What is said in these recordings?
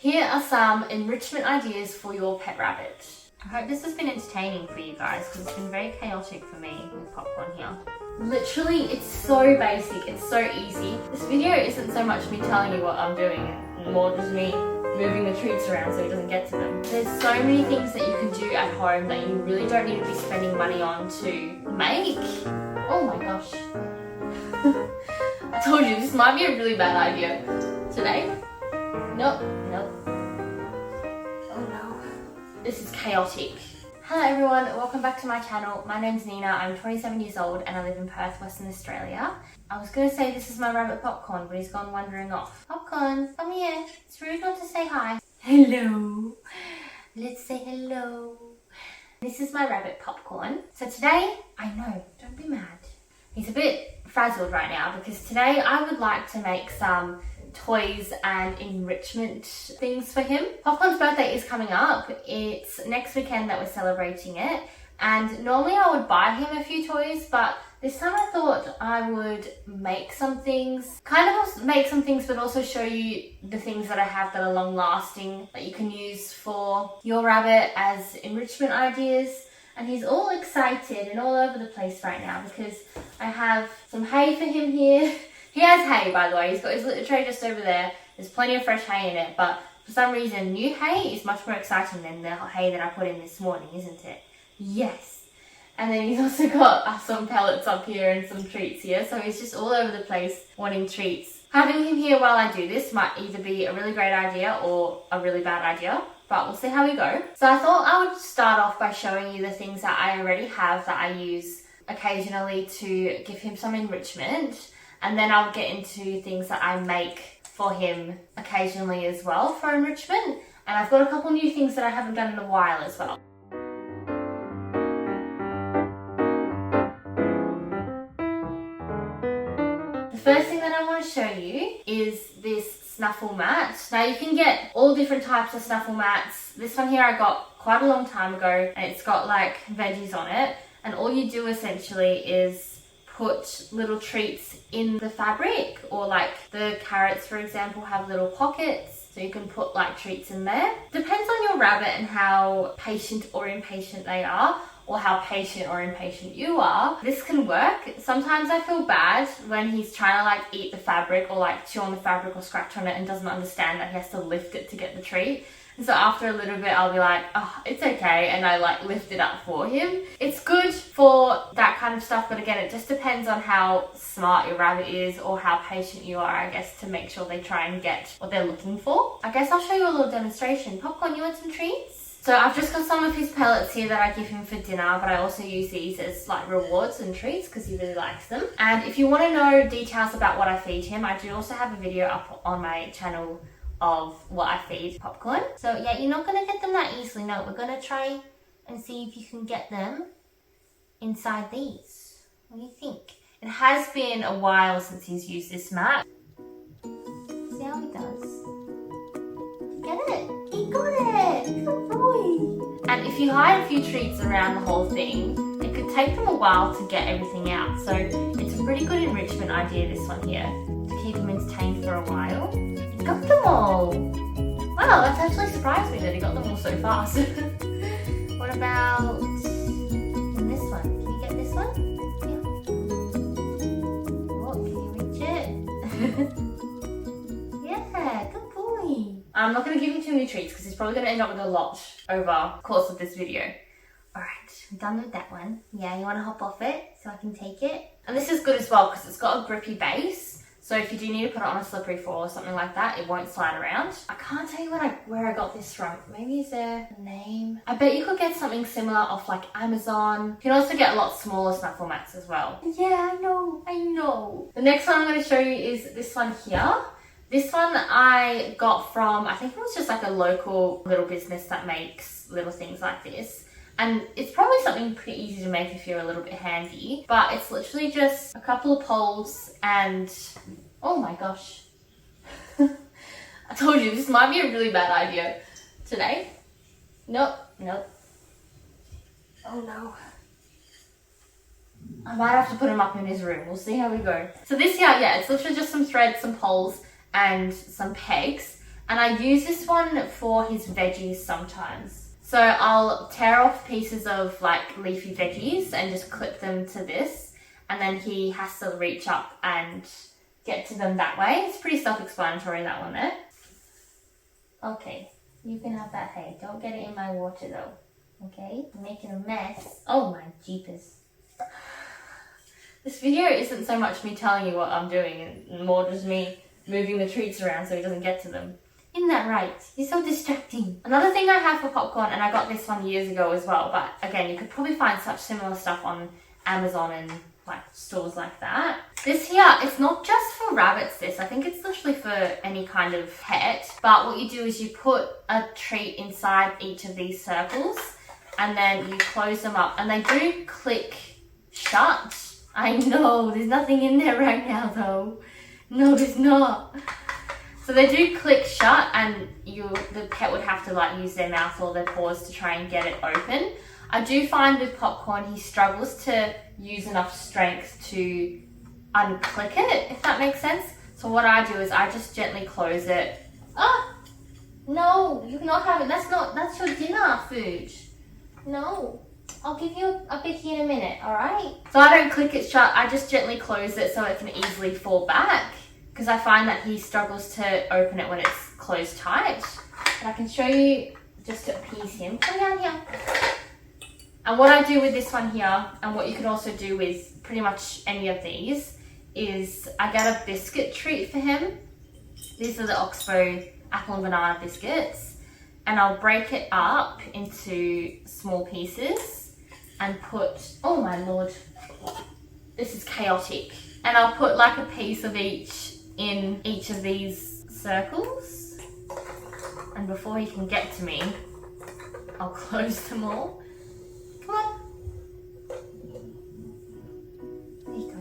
Here are some enrichment ideas for your pet rabbit. I hope this has been entertaining for you guys because it's been very chaotic for me with popcorn here. Literally, it's so basic, it's so easy. This video isn't so much me telling you what I'm doing, more just me moving the treats around so he doesn't get to them. There's so many things that you can do at home that you really don't need to be spending money on to make. Oh my gosh. I told you, this might be a really bad idea. Today? Nope. Oh no. This is chaotic. Hello everyone, welcome back to my channel. My name's Nina, I'm 27 years old and I live in Perth, Western Australia. I was going to say this is my rabbit Popcorn, but he's gone wandering off. Popcorn, come here. It's rude not to say hi. Hello. Let's say hello. This is my rabbit Popcorn. So today, I know, don't be mad. He's a bit frazzled right now because today I would like to make some toys and enrichment things for him. Popcorn's birthday is coming up. It's next weekend that we're celebrating it, and normally I would buy him a few toys, but this time I thought I would make some things, but also show you the things that I have that are long lasting that you can use for your rabbit as enrichment ideas. And he's all excited and all over the place right now because I have some hay for him here. He has hay, by the way. He's got his litter tray just over there. There's plenty of fresh hay in it, but for some reason, new hay is much more exciting than the hay that I put in this morning, isn't it? Yes. And then he's also got some pellets up here and some treats here, so he's just all over the place wanting treats. Having him here while I do this might either be a really great idea or a really bad idea, but we'll see how we go. So I thought I would start off by showing you the things that I already have that I use occasionally to give him some enrichment. And then I'll get into things that I make for him occasionally as well for enrichment. And I've got a couple new things that I haven't done in a while as well. The first thing that I want to show you is this snuffle mat. Now you can get all different types of snuffle mats. This one here I got quite a long time ago and it's got like veggies on it. And all you do essentially is put little treats in the fabric, or like the carrots, for example, have little pockets, so you can put like treats in there. Depends on your rabbit and how patient or impatient they are, or how patient or impatient you are. This can work. Sometimes I feel bad when he's trying to like eat the fabric or like chew on the fabric or scratch on it and doesn't understand that he has to lift it to get the treat. And so after a little bit, I'll be like, oh, it's okay. And I like lift it up for him. It's good for that kind of stuff. But again, it just depends on how smart your rabbit is or how patient you are, I guess, to make sure they try and get what they're looking for. I guess I'll show you a little demonstration. Popcorn, you want some treats? So I've just got some of his pellets here that I give him for dinner, but I also use these as like rewards and treats because he really likes them. And if you want to know details about what I feed him, I do also have a video up on my channel of what I feed Popcorn. So yeah, you're not gonna get them that easily. No, we're gonna try and see if you can get them inside these. What do you think? It has been a while since he's used this mat. See how he does. Get it? He got it! Good boy! And if you hide a few treats around the whole thing, it could take them a while to get everything out. So it's a pretty good enrichment idea, this one here, to keep him entertained for a while. Got them all! Wow, that's actually surprised me that he got them all so fast. What about this one? Can you get this one? Yeah. Oh, can you reach it? Yeah, good boy. I'm not going to give him too many treats because he's probably going to end up with a lot over the course of this video. Alright, I'm done with that one. Yeah, you want to hop off it so I can take it? And this is good as well because it's got a grippy base. So if you do need to put it on a slippery floor or something like that, it won't slide around. I can't tell you where I got this from. Maybe is there a name? I bet you could get something similar off like Amazon. You can also get a lot smaller snuffle mats as well. Yeah, I know. The next one I'm going to show you is this one here. This one I got from, I think it was just like a local little business that makes little things like this. And it's probably something pretty easy to make if you're a little bit handy, but it's literally just a couple of poles and, oh my gosh. I told you, this might be a really bad idea. Today? Nope. Oh no. I might have to put him up in his room. We'll see how we go. So this here, yeah, it's literally just some thread, some poles, and some pegs. And I use this one for his veggies sometimes. So I'll tear off pieces of like leafy veggies and just clip them to this. And then he has to reach up and get to them that way. It's pretty self-explanatory, that one there. Okay, you can have that, hey. Don't get it in my water though. Okay, I'm making a mess. Oh my jeepers. This video isn't so much me telling you what I'm doing and more just me moving the treats around so he doesn't get to them. Isn't that right? You're so distracting. Another thing I have for popcorn, and I got this one years ago as well, but again, you could probably find such similar stuff on Amazon and like stores like that. This here, it's not just for rabbits this, I think it's literally for any kind of pet, but what you do is you put a treat inside each of these circles and then you close them up and they do click shut. I know, there's nothing in there right now though. No, there's not. So they do click shut and the pet would have to like use their mouth or their paws to try and get it open. I do find with popcorn, he struggles to use enough strength to unclick it, if that makes sense. So what I do is I just gently close it. Ah, no, you cannot have it. That's your dinner food. No, I'll give you a bickie in a minute, all right? So I don't click it shut, I just gently close it so it can easily fall back, because I find that he struggles to open it when it's closed tight. And I can show you just to appease him. Come down here. And what I do with this one here, and what you could also do with pretty much any of these, is I get a biscuit treat for him. These are the Oxbow apple and banana biscuits. And I'll break it up into small pieces and put, oh my lord, this is chaotic. And I'll put like a piece of each in each of these circles. And before he can get to me, I'll close them all. Come on. There you go.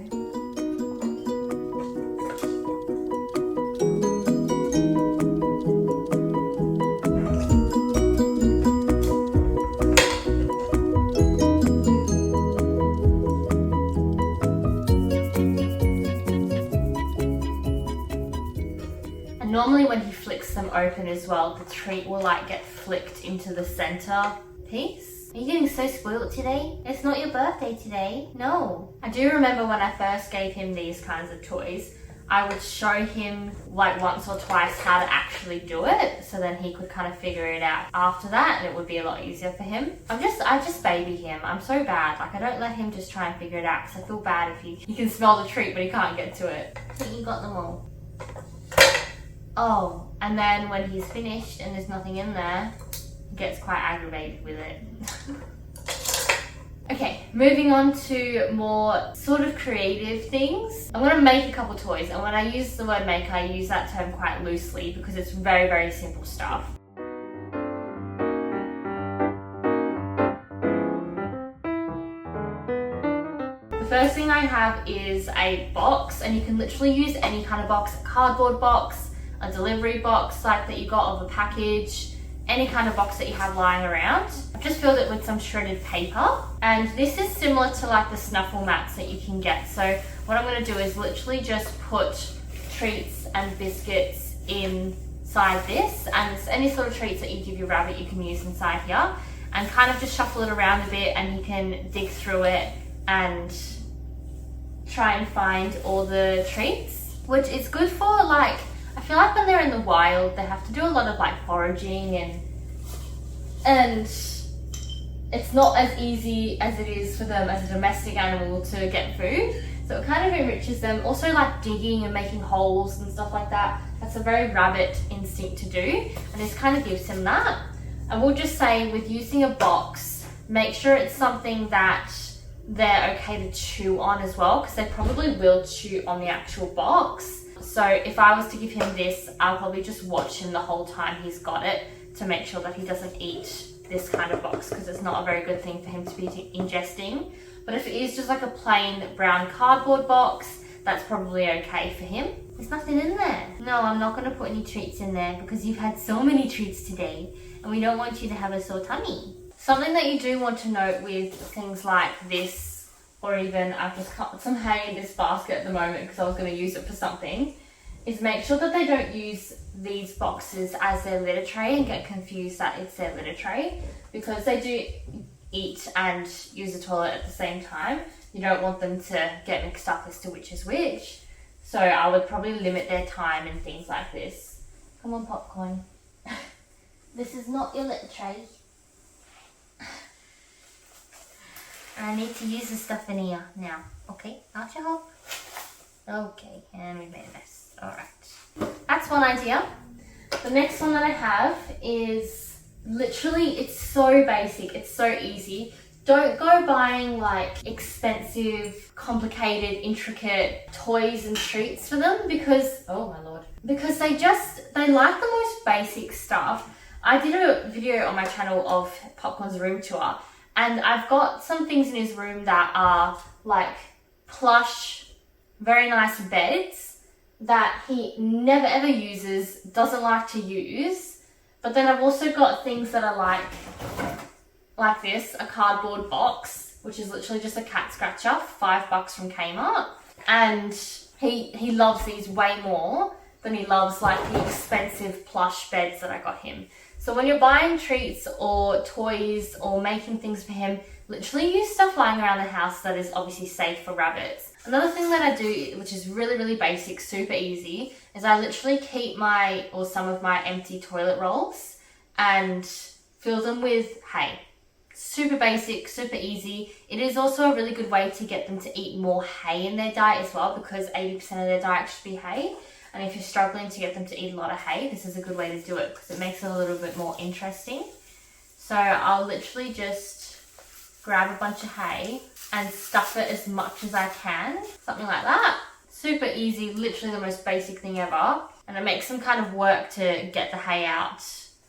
And normally when he flicks them open as well, the treat will like get flicked into the center piece. Are you getting so spoiled today? It's not your birthday today. No. I do remember when I first gave him these kinds of toys, I would show him like once or twice how to actually do it, so then he could kind of figure it out after that, and it would be a lot easier for him. I just baby him. I'm so bad. Like I don't let him just try and figure it out because I feel bad if he can smell the treat but he can't get to it. I think you got them all. Oh, and then when he's finished and there's nothing in there, gets quite aggravated with it. Okay, moving on to more sort of creative things. I'm going to make a couple toys, and when I use the word make, I use that term quite loosely because it's very, very simple stuff. The first thing I have is a box, and you can literally use any kind of box, a cardboard box, a delivery box like that you got of a package, any kind of box that you have lying around. I've just filled it with some shredded paper, and this is similar to like the snuffle mats that you can get. So what I'm going to do is literally just put treats and biscuits inside this, and any sort of treats that you give your rabbit you can use inside here, and kind of just shuffle it around a bit, and you can dig through it and try and find all the treats, which is good for like, I feel like when they're in the wild, they have to do a lot of like foraging and it's not as easy as it is for them as a domestic animal to get food. So it kind of enriches them. Also like digging and making holes and stuff like that. That's a very rabbit instinct to do. And this kind of gives him that. And we'll just say with using a box, make sure it's something that they're okay to chew on as well, because they probably will chew on the actual box. So if I was to give him this, I'll probably just watch him the whole time he's got it to make sure that he doesn't eat this kind of box, because it's not a very good thing for him to be ingesting. But if it is just like a plain brown cardboard box, that's probably okay for him. There's nothing in there. No, I'm not going to put any treats in there because you've had so many treats today and we don't want you to have a sore tummy. Something that you do want to note with things like this, or even I've just cut some hay in this basket at the moment because I was going to use it for something, is make sure that they don't use these boxes as their litter tray and get confused that it's their litter tray, because they do eat and use the toilet at the same time. You don't want them to get mixed up as to which is which. So I would probably limit their time and things like this. Come on, Popcorn. This is not your litter tray. I need to use the stuff in here now. Okay, out you hop. Okay, and we made a mess. Alright. That's one idea. The next one that I have is literally, it's so basic, it's so easy. Don't go buying like expensive, complicated, intricate toys and treats for them because, oh my lord, because they like the most basic stuff. I did a video on my channel of Popcorn's room tour, and I've got some things in his room that are like plush, very nice beds that he never ever uses, doesn't like to use. But then I've also got things that are like this, a cardboard box, which is literally just a cat scratcher, $5 from Kmart. And he loves these way more than he loves like the expensive plush beds that I got him. So when you're buying treats or toys or making things for him, literally use stuff lying around the house that is obviously safe for rabbits. Another thing that I do, which is really, really basic, super easy, is I literally keep some of my empty toilet rolls and fill them with hay. Super basic, super easy. It is also a really good way to get them to eat more hay in their diet as well, because 80% of their diet should be hay. And if you're struggling to get them to eat a lot of hay, this is a good way to do it because it makes it a little bit more interesting. So I'll literally just grab a bunch of hay and stuff it as much as I can. Something like that. Super easy, literally the most basic thing ever. And it makes some kind of work to get the hay out.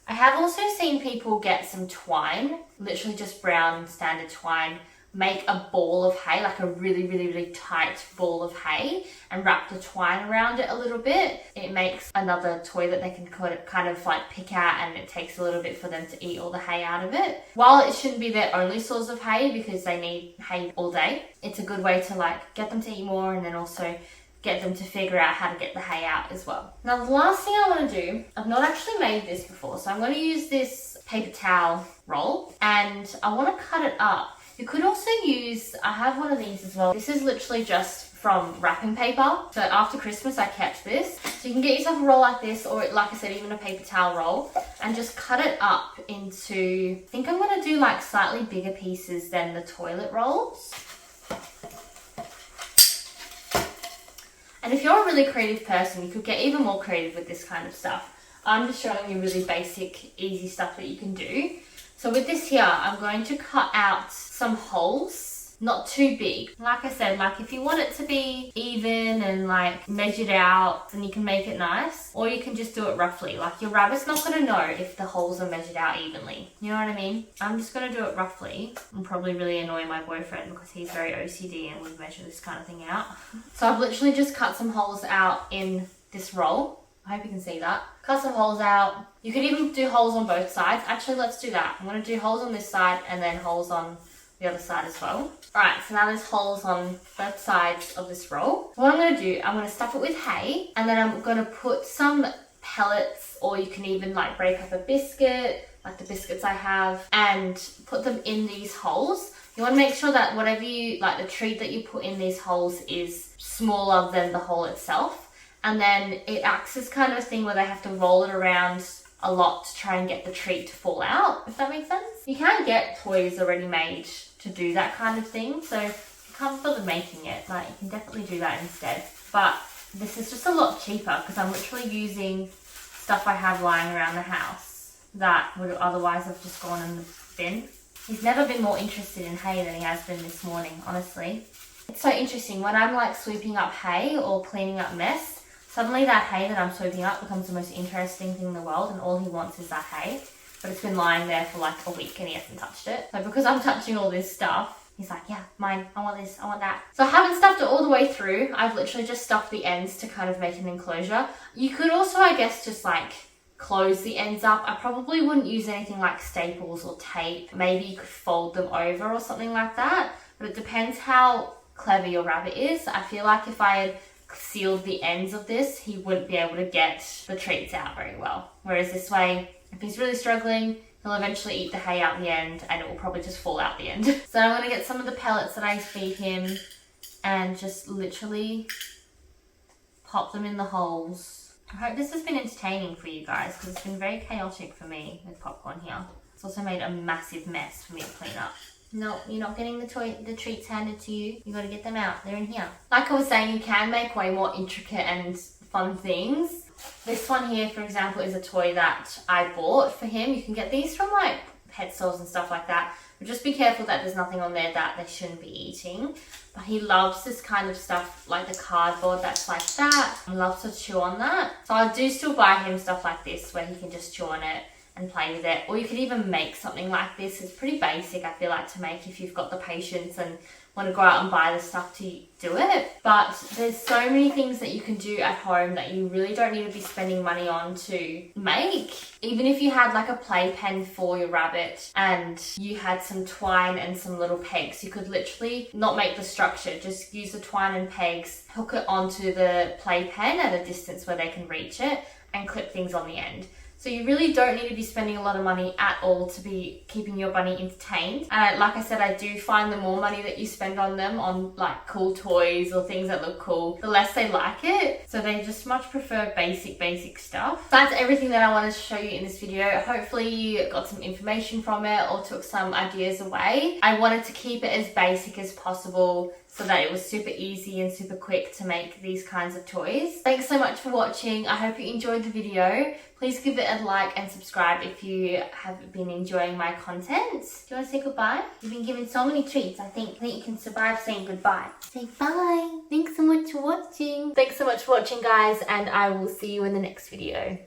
I have also seen people get some twine, literally just brown standard twine, make a ball of hay, like a really, really, really tight ball of hay, and wrap the twine around it a little bit. It makes another toy that they can kind of like pick out, and it takes a little bit for them to eat all the hay out of it. While it shouldn't be their only source of hay because they need hay all day, it's a good way to like get them to eat more and then also get them to figure out how to get the hay out as well. Now the last thing I want to do, I've not actually made this before, so I'm going to use this paper towel roll and I want to cut it up. You could also use, I have one of these as well. This is literally just from wrapping paper. So after Christmas, I kept this. So you can get yourself a roll like this, or like I said, even a paper towel roll, and just cut it up into, I think I'm going to do like slightly bigger pieces than the toilet rolls. And if you're a really creative person, you could get even more creative with this kind of stuff. I'm just showing you really basic, easy stuff that you can do. So with this here, I'm going to cut out some holes, not too big. Like I said, like if you want it to be even and like measured out, then you can make it nice, or you can just do it roughly. Like your rabbit's not going to know if the holes are measured out evenly. You know what I mean? I'm just going to do it roughly. I'm probably really annoying my boyfriend because he's very OCD and would measure this kind of thing out. So I've literally just cut some holes out in this roll. I hope you can see that. Cut some holes out. You could even do holes on both sides. Actually, let's do that. I'm going to do holes on this side and then holes on the other side as well. Alright, so now there's holes on both sides of this roll. What I'm going to do, I'm going to stuff it with hay, and then I'm going to put some pellets, or you can even like break up a biscuit, like the biscuits I have, and put them in these holes. You want to make sure that whatever you, like the treat that you put in these holes is smaller than the hole itself. And then it acts as kind of a thing where they have to roll it around a lot to try and get the treat to fall out, if that makes sense. You can get toys already made to do that kind of thing, so if you can't bother making it, like you can definitely do that instead. But this is just a lot cheaper because I'm literally using stuff I have lying around the house that would otherwise have just gone in the bin. He's never been more interested in hay than he has been this morning, honestly. It's so interesting, when I'm like sweeping up hay or cleaning up mess, suddenly that hay that I'm sweeping up becomes the most interesting thing in the world, and all he wants is that hay. But it's been lying there for like a week and he hasn't touched it. So because I'm touching all this stuff, he's like, yeah, mine, I want this, I want that. So I haven't stuffed it all the way through. I've literally just stuffed the ends to kind of make an enclosure. You could also, I guess, just like close the ends up. I probably wouldn't use anything like staples or tape. Maybe you could fold them over or something like that. But it depends how clever your rabbit is. I feel like if I had sealed the ends of this, he wouldn't be able to get the treats out very well. Whereas this way, if he's really struggling, he'll eventually eat the hay out the end and it will probably just fall out the end. So I'm going to get some of the pellets that I feed him and just literally pop them in the holes. I hope this has been entertaining for you guys because it's been very chaotic for me with popcorn here. It's also made a massive mess for me to clean up. No, you're not getting the treats handed to you. You got to get them out. They're in here. Like I was saying, you can make way more intricate and fun things. This one here, for example, is a toy that I bought for him. You can get these from like pet stores and stuff like that. But just be careful that there's nothing on there that they shouldn't be eating. But he loves this kind of stuff, like the cardboard that's like that. He loves to chew on that. So I do still buy him stuff like this where he can just chew on it and play with it. Or you could even make something like this. It's pretty basic, I feel like, to make if you've got the patience and want to go out and buy the stuff to do it. But there's so many things that you can do at home that you really don't need to be spending money on to make. Even if you had like a playpen for your rabbit and you had some twine and some little pegs, you could literally not make the structure, just use the twine and pegs, hook it onto the playpen at a distance where they can reach it and clip things on the end. So you really don't need to be spending a lot of money at all to be keeping your bunny entertained. And like I said, I do find the more money that you spend on them, on like cool toys or things that look cool, the less they like it. So they just much prefer basic stuff. That's everything that I wanted to show you in this video. Hopefully you got some information from it or took some ideas away. I wanted to keep it as basic as possible so that it was super easy and super quick to make these kinds of toys. Thanks so much for watching. I hope you enjoyed the video. Please give it a like and subscribe if you have been enjoying my content. Do you want to say goodbye? You've been given so many treats. I think you can survive saying goodbye. Say bye. Thanks so much for watching. Thanks so much for watching, guys, and I will see you in the next video.